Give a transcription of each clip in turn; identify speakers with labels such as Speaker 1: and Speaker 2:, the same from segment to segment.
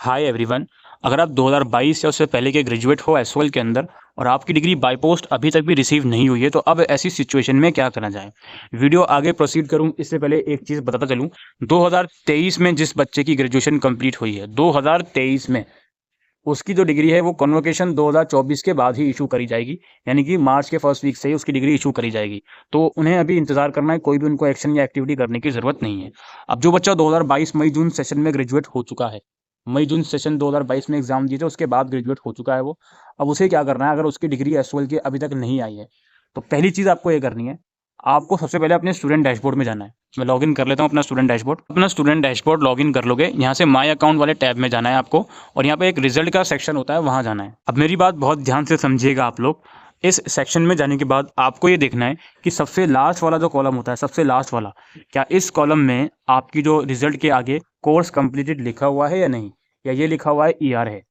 Speaker 1: Hi everyone. अगर आप 2022 या उससे पहले के ग्रेजुएट हो एसओएल के अंदर और आपकी डिग्री बाय पोस्ट अभी तक भी रिसीव नहीं हुई है तो अब ऐसी सिचुएशन में क्या करना जाए। वीडियो आगे प्रोसीड करूं इससे पहले एक चीज़ बताता चलूं। 2023 में जिस बच्चे की ग्रेजुएशन कंप्लीट हुई है 2023 में उसकी जो डिग्री है वो कन्वोकेशन 2024 के बाद ही इशू करी जाएगी, यानी कि मार्च के फर्स्ट वीक से ही उसकी डिग्री इशू करी जाएगी। तो उन्हें अभी इंतजार करना है, कोई भी उनको एक्शन या एक्टिविटी करने की ज़रूरत नहीं है। अब जो बच्चा 2022 मई जून सेशन में ग्रेजुएट हो चुका है, मई जून सेशन 2022 में एग्जाम दिए थे उसके बाद ग्रेजुएट हो चुका है वो, अब उसे क्या करना है अगर उसकी डिग्री एसओएल की अभी तक नहीं आई है तो पहली चीज़ आपको ये करनी है, आपको सबसे पहले अपने स्टूडेंट डैशबोर्ड में जाना है। मैं लॉगिन कर लेता हूँ अपना स्टूडेंट डैशबोर्ड लॉगिन कर लोगे, यहाँ से माय अकाउंट वाले टैब में जाना है आपको और यहाँ पे एक रिजल्ट का सेक्शन होता है, वहाँ जाना है। अब मेरी बात बहुत ध्यान से समझिएगा आप लोग। इस सेक्शन में जाने के बाद आपको ये देखना है कि सबसे लास्ट वाला जो कॉलम होता है, सबसे लास्ट वाला, क्या इस कॉलम में आपकी जो रिजल्ट के आगे कोर्स कंप्लीटेड लिखा हुआ है या नहीं, या ये लिखा हुआ है ईआर है।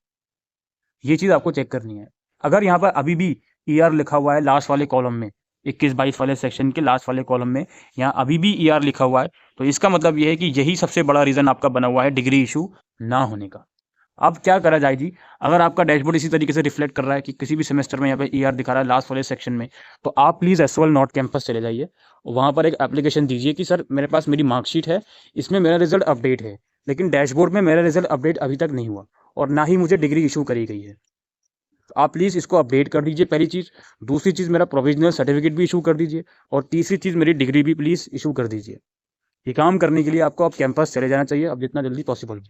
Speaker 1: ये चीज़ आपको चेक करनी है। अगर यहाँ पर अभी भी ईआर लिखा हुआ है लास्ट वाले कॉलम में, 21-22 वाले सेक्शन के लास्ट वाले कॉलम में यहाँ अभी भी ईआर लिखा हुआ है, तो इसका मतलब ये है कि यही सबसे बड़ा रीज़न आपका बना हुआ है डिग्री इशू ना होने का। अब क्या करा जाए जी, अगर आपका डैशबोर्ड इसी तरीके से रिफ्लेक्ट कर रहा है कि किसी भी सेमेस्टर में यहाँ पे ईआर दिखा रहा है लास्ट वाले सेक्शन में, तो आप प्लीज़ एसओएल नॉट कैंपस चले जाइए। वहाँ पर एक एप्लीकेशन दीजिए कि सर मेरे पास मेरी मार्कशीट है, इसमें मेरा रिजल्ट अपडेट है, लेकिन डैशबोर्ड में मेरा रिजल्ट अपडेट अभी तक नहीं हुआ और ना ही मुझे डिग्री इशू करी गई है। तो आप प्लीज़ इसको अपडेट कर दीजिए, पहली चीज़। दूसरी चीज़, मेरा प्रोविजनल सर्टिफिकेट भी इशू कर दीजिए और तीसरी चीज़, मेरी डिग्री भी प्लीज़ इशू कर दीजिए। ये काम करने के लिए आपको अब कैंपस चले जाना चाहिए, अब जितना जल्दी पॉसिबल।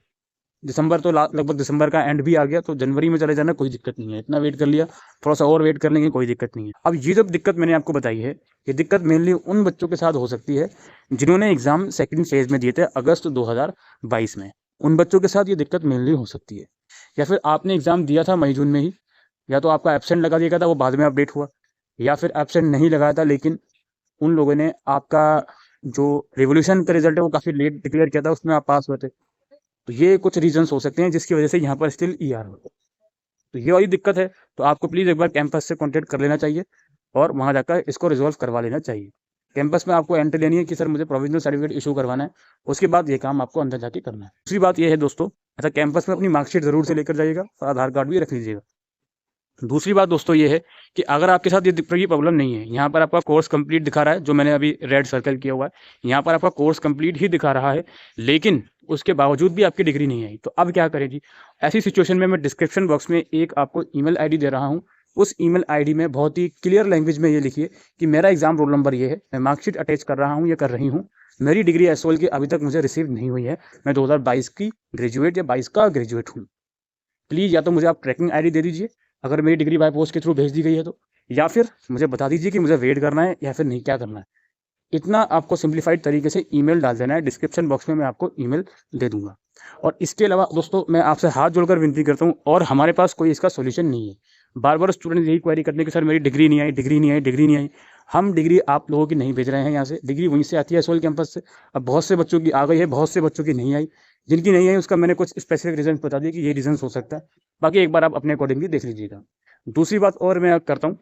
Speaker 1: दिसंबर तो लगभग दिसंबर का एंड भी आ गया, तो जनवरी में चले जाना, कोई दिक्कत नहीं है। इतना वेट कर लिया, थोड़ा सा और वेट कर लेंगे, कोई दिक्कत नहीं है। अब ये जो दिक्कत मैंने आपको बताई है, ये दिक्कत मेनली उन बच्चों के साथ हो सकती है जिन्होंने एग्ज़ाम सेकंड फेज़ में दिए थे अगस्त 2022 में। उन बच्चों के साथ ये दिक्कत मेनली हो सकती है। या फिर आपने एग्ज़ाम दिया था मई जून में ही, या तो आपका एब्सेंट लगा दिया गया था, वो बाद में अपडेट हुआ, या फिर एब्सेंट नहीं लगाया था लेकिन उन लोगों ने आपका जो रिवोल्यूशन का रिजल्ट है वो काफ़ी लेट डिक्लेयर किया था, उसमें आप पास हुए थे। तो ये कुछ रीजंस हो सकते हैं जिसकी वजह से यहाँ पर स्टिल ईआर हो। तो ये वाली दिक्कत है, तो आपको प्लीज़ एक बार कैंपस से कॉन्टेक्ट कर लेना चाहिए और वहाँ जाकर इसको रिजॉल्व करवा लेना चाहिए। कैंपस में आपको एंट्री लेनी है कि सर मुझे प्रोविजनल सर्टिफिकेट इशू करवाना है, उसके बाद ये काम आपको अंदर जाके करना है। दूसरी बात ये है दोस्तों, अच्छा कैंपस में अपनी मार्कशीट ज़रूर से लेकर जाइएगा और आधार कार्ड भी रख लीजिएगा। दूसरी बात दोस्तों ये है कि अगर आपके साथ ये की प्रॉब्लम नहीं है, यहाँ पर आपका कोर्स कंप्लीट दिखा रहा है, जो मैंने अभी रेड सर्कल किया हुआ है, यहाँ पर आपका कोर्स कंप्लीट ही दिखा रहा है, लेकिन उसके बावजूद भी आपकी डिग्री नहीं आई, तो अब क्या करें जी। ऐसी सिचुएशन में मैं डिस्क्रिप्शन बॉक्स में एक आपको ईमेल आईडी दे रहा हूँ। उस ईमेल आईडी में बहुत ही क्लियर लैंग्वेज में ये लिखिए कि मेरा एग्जाम रोल नंबर ये है, मैं मार्कशीट अटैच कर रहा हूँ या कर रही हूँ, मेरी डिग्री एसओएल की अभी तक मुझे रिसीव नहीं हुई है, मैं 2022 की ग्रेजुएट या 22 का ग्रेजुएट हूँ। प्लीज़ या तो मुझे आप ट्रैकिंग आईडी दे दीजिए अगर मेरी डिग्री बाय पोस्ट के थ्रू भेज दी गई है तो, या फिर मुझे बता दीजिए कि मुझे वेट करना है या फिर नहीं, क्या करना है। इतना आपको सिंप्लीफाइड तरीके से ईमेल डाल देना है। डिस्क्रिप्शन बॉक्स में मैं आपको ईमेल दे दूंगा। और इसके अलावा दोस्तों मैं आपसे हाथ जोड़कर विनती करता हूँ, और हमारे पास कोई इसका सोल्यूशन नहीं है। बार बार स्टूडेंट यही क्वेरी करते हैं कि सर मेरी डिग्री नहीं आई, डिग्री नहीं आई, डिग्री नहीं आई। हम डिग्री आप लोगों की नहीं भेज रहे हैं यहाँ से, डिग्री वहीं से आती है एसओएल कैंपस से। अब बहुत से बच्चों की आ गई है, बहुत से बच्चों की नहीं आई। जिनकी नहीं आई उसका मैंने कुछ स्पेसिफिक रीजन बता दिए कि ये रीजन हो सकता है, बाकी एक बार आप अपने अकॉर्डिंगली देख लीजिएगा। दूसरी बात और मैं करता हूँ,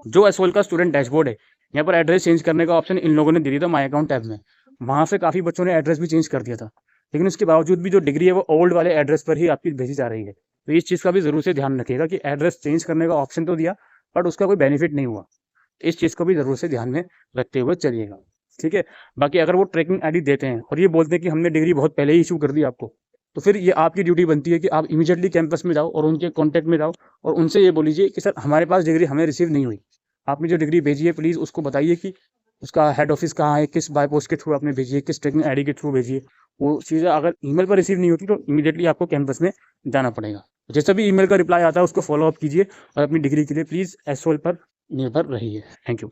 Speaker 1: जो एसओएल का स्टूडेंट डैशबोर्ड है, यहाँ पर एड्रेस चेंज करने का ऑप्शन इन लोगों ने दे दिया था माई अकाउंट टैब में। वहाँ से काफ़ी बच्चों ने एड्रेस भी चेंज कर दिया था, लेकिन उसके बावजूद भी जो डिग्री है वो ओल्ड वाले एड्रेस पर ही आपकी भेजी जा रही है। तो इस चीज़ का भी ज़रूर से ध्यान रखिएगा कि एड्रेस चेंज करने का ऑप्शन तो दिया बट उसका कोई बेनिफिट नहीं हुआ। इस चीज़ को भी ज़रूर से ध्यान में रखते हुए चलिएगा, ठीक है। बाकी अगर वो ट्रैकिंग आईडी देते हैं और ये बोलते हैं कि हमने डिग्री बहुत पहले ही इशू कर दी आपको, तो फिर ये आपकी ड्यूटी बनती है कि आप इमीडिएटली कैंपस में जाओ और उनके कॉन्टैक्ट में जाओ और उनसे ये बोलीजिए कि सर हमारे पास डिग्री हमें रिसीव नहीं हुई, आपने जो डिग्री भेजी है प्लीज़ उसको बताइए कि उसका हेड ऑफिस कहाँ है, किस बाय पोस्ट के थ्रू आपने भेजी है, किस ट्रैकिंग आईडी के थ्रू भेजी है। वो चीज़ें अगर ईमेल पर रिसीव नहीं होती तो इमीडिएटली आपको कैंपस में जाना पड़ेगा। जैसा भी ईमेल का रिप्लाई आता है उसको फॉलो अप कीजिए और अपनी डिग्री के लिए प्लीज़ एसओएल पर निर्भर रहिए। Thank you.